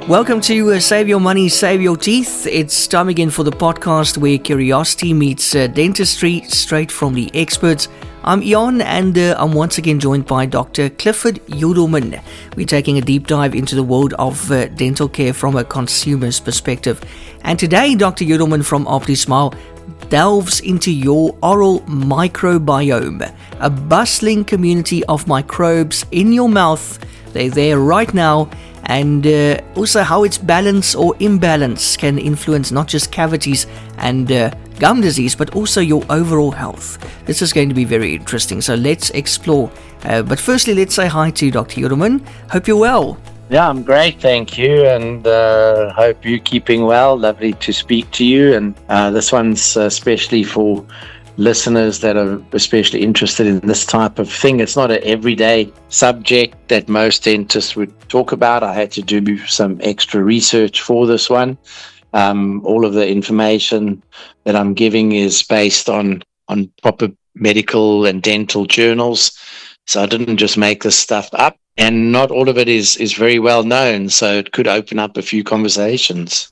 Welcome to Save Your Money, Save Your Teeth. It's time again for the podcast where curiosity meets dentistry straight from the experts. I'm Ian and I'm once again joined by Dr. Clifford Yudelman. We're taking a deep dive into the world of dental care from a consumer's perspective. And today, Dr. Yudelman from OptiSmile delves into your oral microbiome, a bustling community of microbes in your mouth. They're there right now, and also how its balance or imbalance can influence not just cavities and gum disease, but also your overall health. This is going to be very interesting, so let's explore. But firstly, let's say hi to Dr. Yudelman. Hope you're well. Yeah, I'm great, thank you, and hope you're keeping well. Lovely to speak to you, and this one's especially for listeners that are especially interested in this type of thing. It's not an everyday subject that most dentists would talk about. I had to do some extra research for this one. All of the information that I'm giving is based on proper medical and dental journals, so I didn't just make this stuff up. And not all of it is very well known, so it could open up a few conversations.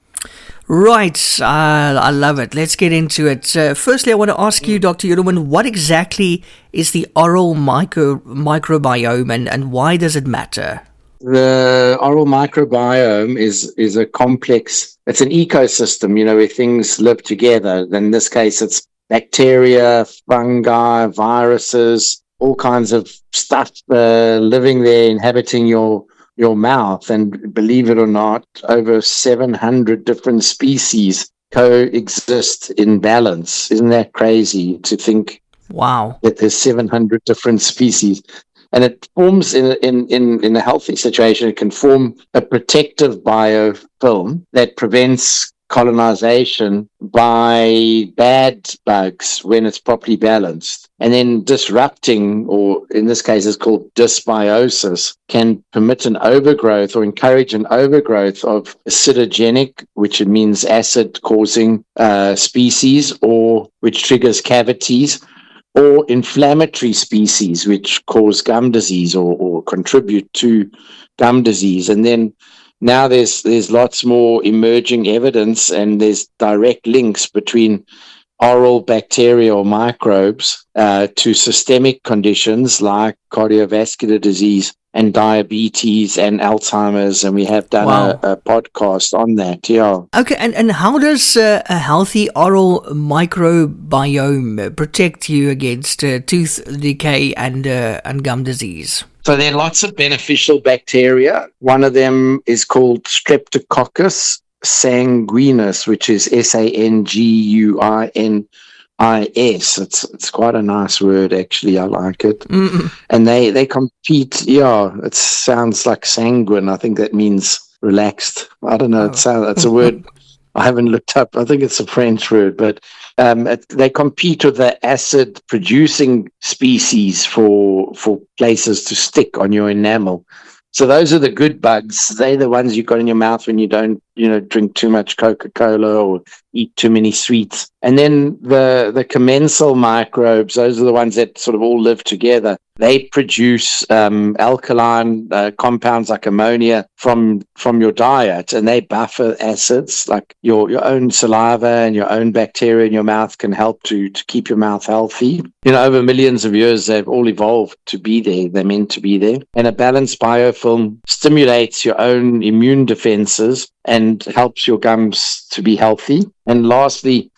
Right, I love it. Let's get into it. Firstly, I want to ask you, Dr. Yudelman, what exactly is the oral microbiome and why does it matter? The oral microbiome is a complex, it's an ecosystem, where things live together. In this case, it's bacteria, fungi, viruses, all kinds of stuff living there, inhabiting your mouth. And believe it or not, over 700 different species coexist in balance. Isn't that crazy to think? Wow. That there's 700 different species. And it forms in a healthy situation, it can form a protective biofilm that prevents colonization by bad bugs when it's properly balanced. And then disrupting, or in this case it's called dysbiosis, can permit an overgrowth or encourage an overgrowth of acidogenic, which it means acid-causing species, or which triggers cavities, or inflammatory species, which cause gum disease or contribute to gum disease. And then now there's lots more emerging evidence, and there's direct links between oral bacteria or microbes to systemic conditions like cardiovascular disease and diabetes and Alzheimer's, and we have done a podcast on that. Yeah. Okay, and how does a healthy oral microbiome protect you against tooth decay and gum disease? So there are lots of beneficial bacteria. One of them is called Streptococcus sanguinis, which is sanguinis. It's quite a nice word, actually. I like it. Mm-mm. And they compete. Yeah, it sounds like sanguine. I think that means relaxed. I don't know. It's a word I haven't looked up. I think it's a French word, but they compete with the acid-producing species for places to stick on your enamel. So those are the good bugs. They're the ones you've got in your mouth when you don't, drink too much Coca-Cola or eat too many sweets. And then the commensal microbes, those are the ones that sort of all live together. They produce alkaline compounds like ammonia from your diet, and they buffer acids. Like your own saliva and your own bacteria in your mouth can help to keep your mouth healthy. Over millions of years, they've all evolved to be there. They're meant to be there. And a balanced biofilm stimulates your own immune defenses and helps your gums to be healthy. And lastly,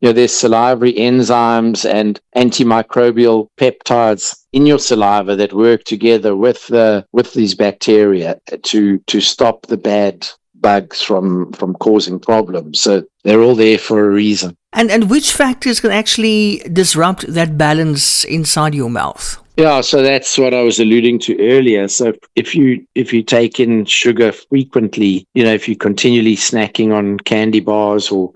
there's salivary enzymes and antimicrobial peptides in your saliva that work together with these bacteria to stop the bad bugs from causing problems. So they're all there for a reason. And which factors can actually disrupt that balance inside your mouth? Yeah, so that's what I was alluding to earlier. So if you take in sugar frequently, if you're continually snacking on candy bars or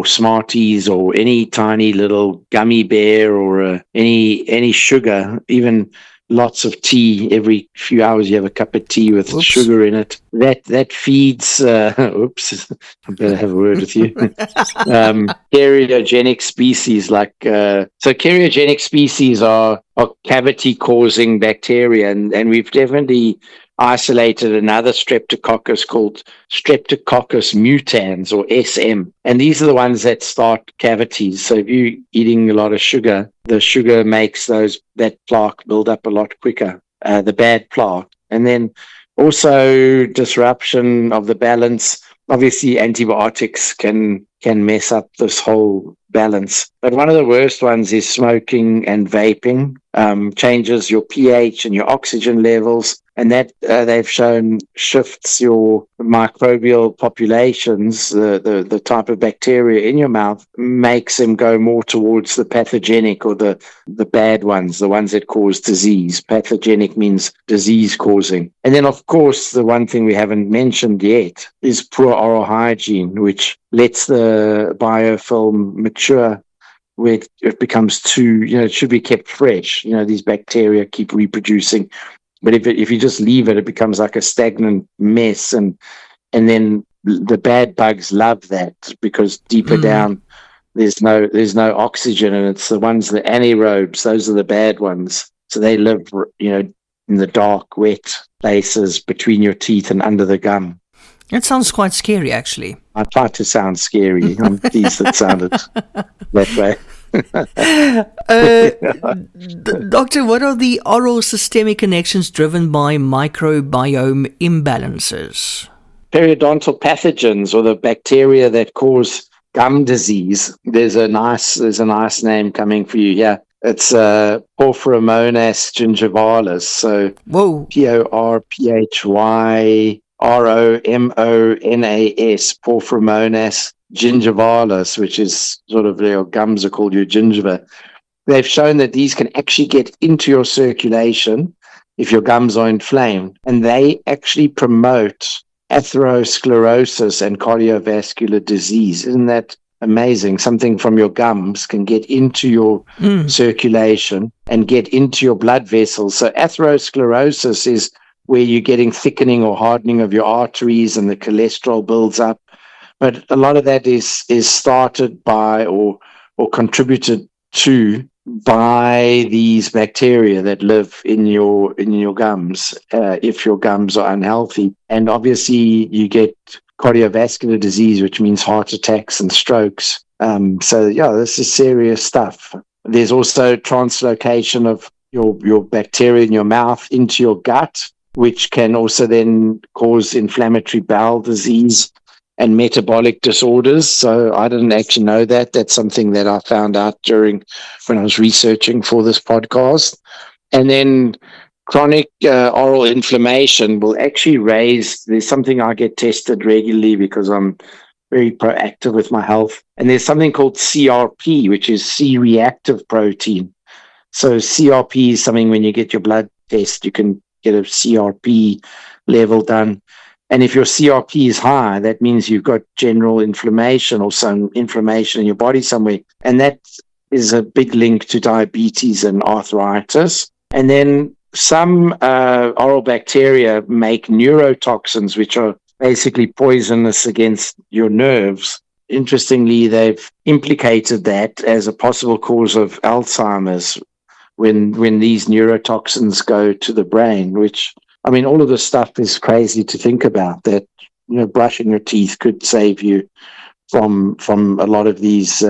Smarties or any tiny little gummy bear or any sugar, even lots of tea. Every few hours you have a cup of tea with sugar in it. That feeds, oops, I better have a word with you. Cardiogenic species so cardiogenic species are cavity-causing bacteria, and we've definitely isolated another streptococcus called Streptococcus mutans, or SM. And these are the ones that start cavities. So if you're eating a lot of sugar, the sugar makes that plaque build up a lot quicker, the bad plaque. And then also disruption of the balance. Obviously, antibiotics can mess up this whole balance. But one of the worst ones is smoking and vaping. Changes your pH and your oxygen levels. And that they've shown shifts your microbial populations, the type of bacteria in your mouth, makes them go more towards the pathogenic, or the bad ones, the ones that cause disease. Pathogenic means disease causing. And then, of course, the one thing we haven't mentioned yet is poor oral hygiene, which lets the biofilm mature where it becomes too, it should be kept fresh. These bacteria keep reproducing. But if you just leave it, it becomes like a stagnant mess, and then the bad bugs love that, because deeper down there's no oxygen, and it's the ones, the anaerobes, those are the bad ones. So they live, in the dark, wet places between your teeth and under the gum. That sounds quite scary, actually. I tried to sound scary. I'm pleased it sounded that way. Doctor, what are the oral systemic connections driven by microbiome imbalances? Periodontal pathogens, or the bacteria that cause gum disease. There's a nice name coming for you here. It's Porphyromonas gingivalis. So Porphyromonas, Porphyromonas gingivalis, which is sort of your gums are called your gingiva. They've shown that these can actually get into your circulation if your gums are inflamed, and they actually promote atherosclerosis and cardiovascular disease. Isn't that amazing? Something from your gums can get into your circulation and get into your blood vessels. So atherosclerosis is where you're getting thickening or hardening of your arteries, and the cholesterol builds up. But a lot of that is started by or contributed to by these bacteria that live in your gums, if your gums are unhealthy. And obviously you get cardiovascular disease, which means heart attacks and strokes. This is serious stuff. There's also translocation of your bacteria in your mouth into your gut, which can also then cause inflammatory bowel disease and metabolic disorders. So I didn't actually know that. That's something that I found out when I was researching for this podcast. And then chronic oral inflammation will actually there's something I get tested regularly because I'm very proactive with my health. And there's something called CRP, which is C-reactive protein. So CRP is something, when you get your blood test, you can get a CRP level done. And if your CRP is high, that means you've got general inflammation or some inflammation in your body somewhere. And that is a big link to diabetes and arthritis. And then some oral bacteria make neurotoxins, which are basically poisonous against your nerves. Interestingly, they've implicated that as a possible cause of Alzheimer's when these neurotoxins go to the brain, which, all of this stuff is crazy to think about, that, brushing your teeth could save you from a lot of these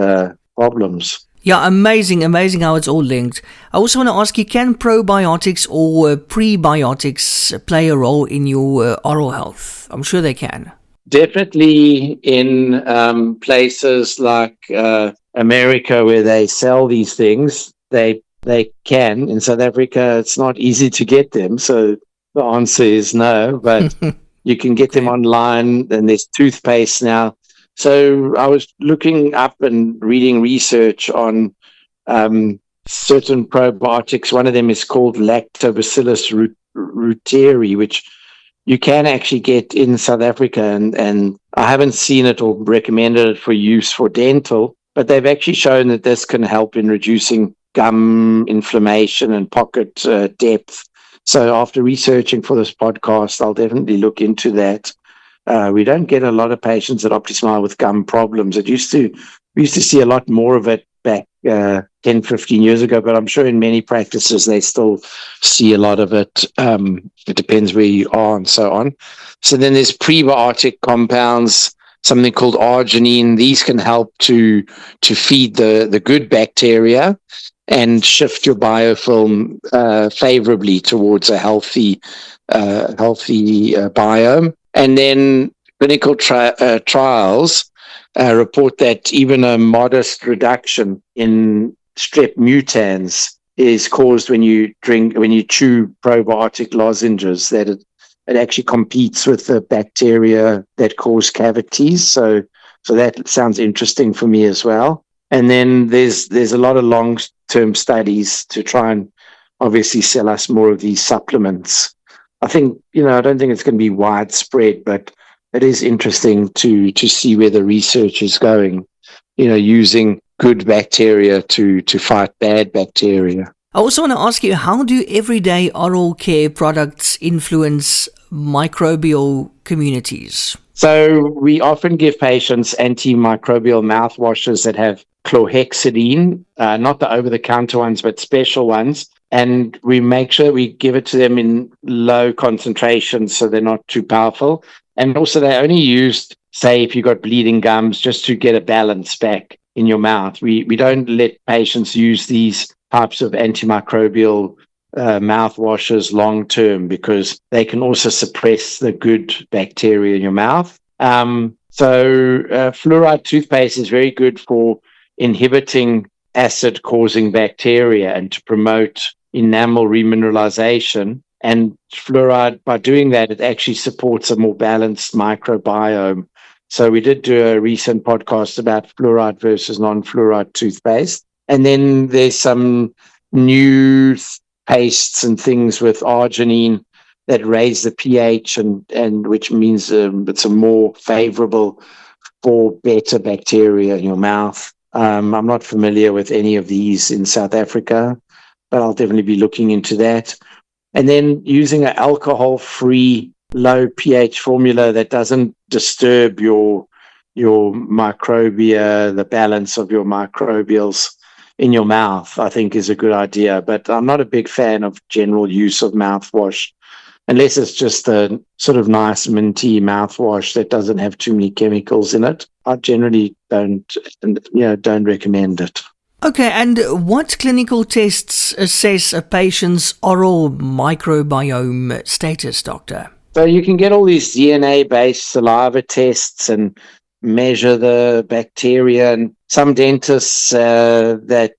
problems. Yeah, amazing how it's all linked. I also want to ask you, can probiotics or prebiotics play a role in your oral health? I'm sure they can. Definitely in places like America, where they sell these things, they can. In South Africa, it's not easy to get them, so the answer is no, but you can get them online, and there's toothpaste now. So I was looking up and reading research on certain probiotics. One of them is called Lactobacillus reuteri, which you can actually get in South Africa, and I haven't seen it or recommended it for use for dental, but they've actually shown that this can help in reducing gum inflammation and pocket depth. So after researching for this podcast, I'll definitely look into that. We don't get a lot of patients at OptiSmile with gum problems. We used to see a lot more of it back 10, 15 years ago, but I'm sure in many practices they still see a lot of it. It depends where you are and so on. So then there's prebiotic compounds, something called arginine. These can help to feed the good bacteria and shift your biofilm favorably towards a healthy biome. And then clinical trials report that even a modest reduction in strep mutans is caused when you chew probiotic lozenges, that it actually competes with the bacteria that cause cavities. So that sounds interesting for me as well. And then there's a lot of long-term studies to try and obviously sell us more of these supplements. I think, I don't think it's going to be widespread, but it is interesting to see where the research is going, using good bacteria to fight bad bacteria. I also want to ask you, how do everyday oral care products influence microbial communities? So we often give patients antimicrobial mouthwashes that have chlorhexidine, not the over-the-counter ones, but special ones. And we make sure we give it to them in low concentrations so they're not too powerful. And also they're only used, say, if you've got bleeding gums, just to get a balance back in your mouth. We don't let patients use these types of antimicrobial mouthwashes long term because they can also suppress the good bacteria in your mouth. So fluoride toothpaste is very good for inhibiting acid-causing bacteria and to promote enamel remineralization. And fluoride, by doing that, it actually supports a more balanced microbiome. So we did do a recent podcast about fluoride versus non-fluoride toothpaste. And then there's some new pastes and things with arginine that raise the pH and which means it's a more favorable for better bacteria in your mouth. I'm not familiar with any of these in South Africa, but I'll definitely be looking into that. And then using an alcohol-free low pH formula that doesn't disturb your microbia, the balance of your microbials in your mouth, I think is a good idea. But I'm not a big fan of general use of mouthwash, unless it's just a sort of nice minty mouthwash that doesn't have too many chemicals in it. I generally don't recommend it. Okay, and what clinical tests assess a patient's oral microbiome status, doctor? So you can get all these DNA-based saliva tests and measure the bacteria, and some dentists that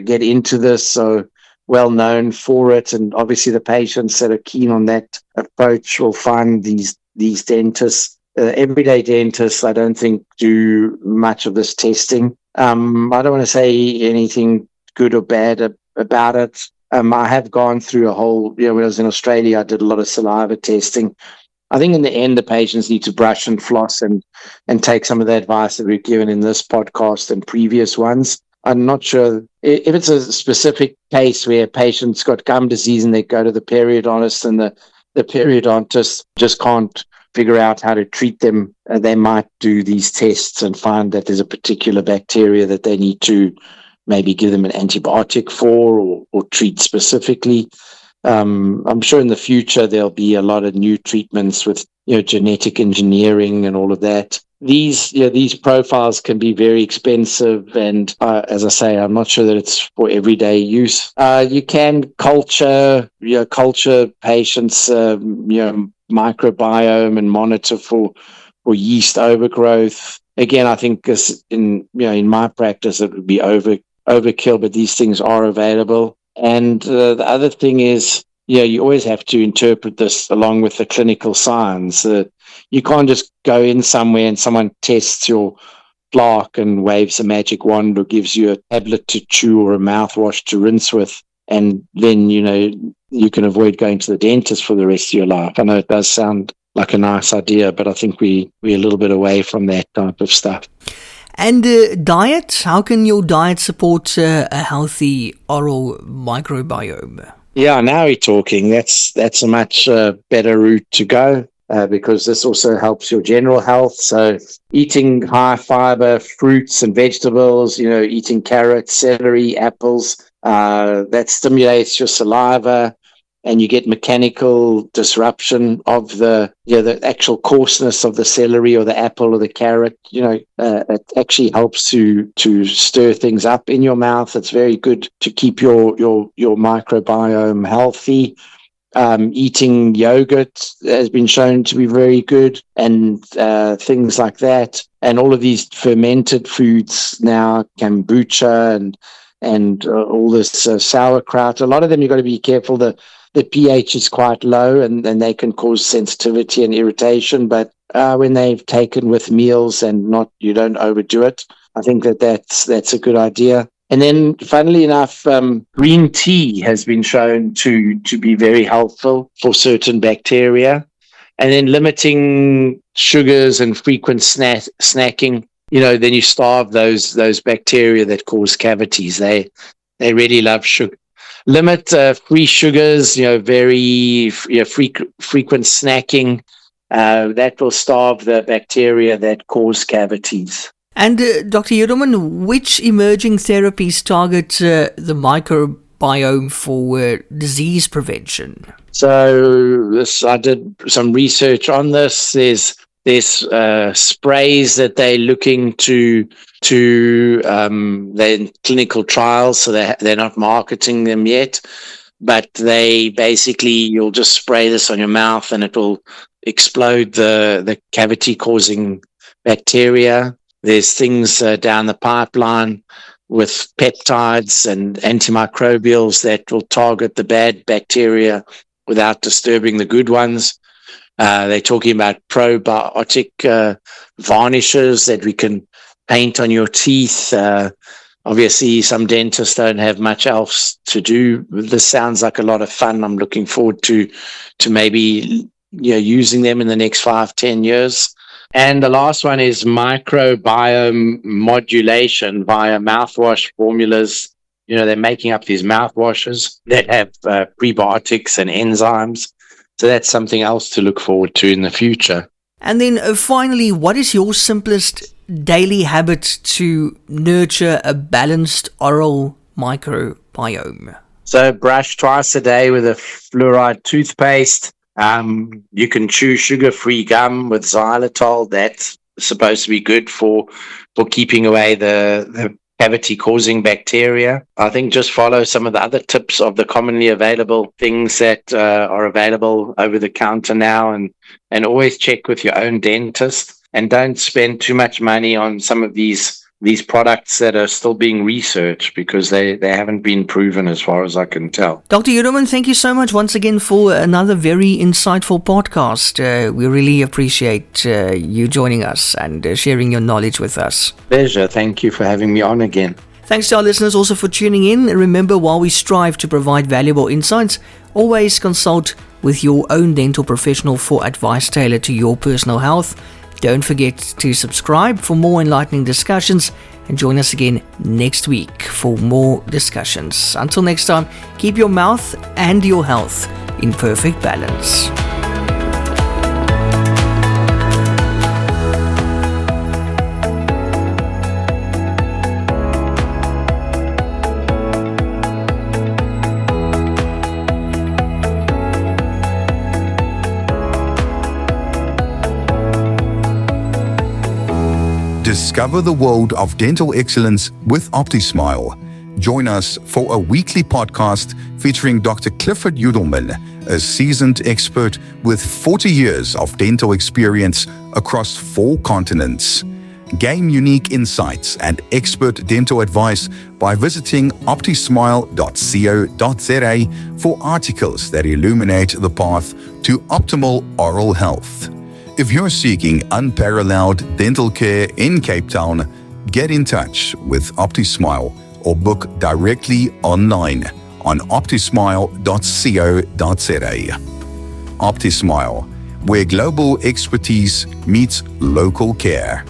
get into this are well known for it, and obviously the patients that are keen on that approach will find these dentists. Everyday dentists, I don't think, do much of this testing. I don't want to say anything good or bad about it. I have gone through a whole, when I was in Australia, I did a lot of saliva testing. I think in the end, the patients need to brush and floss and take some of the advice that we've given in this podcast and previous ones. I'm not sure if it's a specific case where a patient's got gum disease and they go to the periodontist and the periodontist just can't figure out how to treat them. They might do these tests and find that there's a particular bacteria that they need to maybe give them an antibiotic for or treat specifically. I'm sure in the future there'll be a lot of new treatments with genetic engineering and all of that. These profiles can be very expensive, and as I say, I'm not sure that it's for everyday use. You can culture patients, microbiome and monitor for yeast overgrowth. Again, I think in my practice it would be overkill, but these things are available. And the other thing is, you always have to interpret this along with the clinical signs. You can't just go in somewhere and someone tests your plaque and waves a magic wand or gives you a tablet to chew or a mouthwash to rinse with, and then, you can avoid going to the dentist for the rest of your life. I know it does sound like a nice idea, but I think we're a little bit away from that type of stuff. And diet? How can your diet support a healthy oral microbiome? Yeah, now we're talking. That's a much better route to go. because this also helps your general health. So eating high fiber fruits and vegetables, eating carrots, celery, apples, that stimulates your saliva, and you get mechanical disruption of the actual coarseness of the celery or the apple or the carrot. It actually helps to stir things up in your mouth. It's very good to keep your microbiome healthy. Eating yogurt has been shown to be very good, and things like that. And all of these fermented foods now, kombucha and all this sauerkraut. A lot of them you've got to be careful. The pH is quite low, and they can cause sensitivity and irritation. But when they've taken with meals and you don't overdo it, I think that's a good idea. And then, funnily enough, green tea has been shown to be very helpful for certain bacteria. And then limiting sugars and frequent snacking, then you starve those bacteria that cause cavities. They really love sugar. Limit free sugars, very frequent snacking. That will starve the bacteria that cause cavities. And Dr. Yudelman, which emerging therapies target the microbiome for disease prevention? So I did some research on this. There's sprays that they're looking to they're in clinical trials, so they're not marketing them yet, but they basically, you'll just spray this on your mouth and it will explode the cavity causing bacteria. There's things down the pipeline with peptides and antimicrobials that will target the bad bacteria without disturbing the good ones. They're talking about probiotic varnishes that we can paint on your teeth. Obviously, some dentists don't have much else to do. This sounds like a lot of fun. I'm looking forward to maybe using them in the next 5-10 years. And the last one is microbiome modulation via mouthwash formulas. They're making up these mouthwashes that have prebiotics and enzymes. So that's something else to look forward to in the future. And then finally, what is your simplest daily habit to nurture a balanced oral microbiome? So brush twice a day with a fluoride toothpaste. You can chew sugar-free gum with xylitol. That's supposed to be good for keeping away the cavity-causing bacteria. I think just follow some of the other tips of the commonly available things that are available over the counter now, and always check with your own dentist, and don't spend too much money on some of these products that are still being researched, because they haven't been proven as far as I can tell. Dr. Yudelman, thank you so much once again for another very insightful podcast. We really appreciate you joining us and sharing your knowledge with us. Pleasure. Thank you for having me on again. Thanks to our listeners also for tuning in. Remember, while we strive to provide valuable insights, always consult with your own dental professional for advice tailored to your personal health. Don't forget to subscribe for more enlightening discussions, and join us again next week for more discussions. Until next time, keep your mouth and your health in perfect balance. Discover the world of dental excellence with OptiSmile. Join us for a weekly podcast featuring Dr. Clifford Yudelman, a seasoned expert with 40 years of dental experience across 4 continents. Gain unique insights and expert dental advice by visiting optismile.co.za for articles that illuminate the path to optimal oral health. If you're seeking unparalleled dental care in Cape Town, get in touch with OptiSmile or book directly online on optismile.co.za. OptiSmile, where global expertise meets local care.